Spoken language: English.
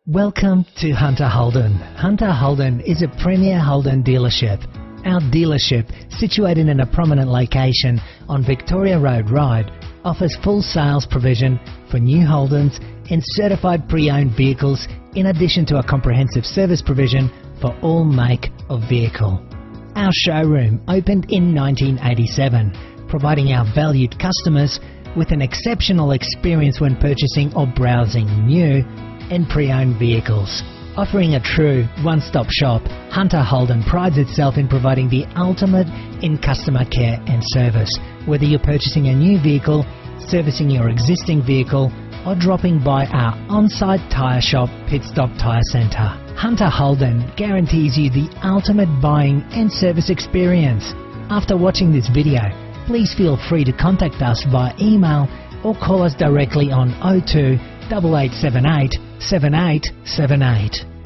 Welcome to Hunter Holden. Hunter Holden is a premier Holden dealership. Our dealership, situated in a prominent location on Victoria Road, Ryde, offers full sales provision for new Holdens and certified pre-owned vehicles, in addition to a comprehensive service provision for all make of vehicle. Our showroom opened in 1987, providing our valued customers with an exceptional experience when purchasing or browsing new and pre-owned vehicles. Offering a true one-stop shop, Hunter Holden prides itself in providing the ultimate in customer care and service. Whether you're purchasing a new vehicle, servicing your existing vehicle, or dropping by our on-site tyre shop, Pit Stop Tyre Centre, Hunter Holden guarantees you the ultimate buying and service experience. After watching this video, please feel free to contact us via email or call us directly on 02 8878 7878.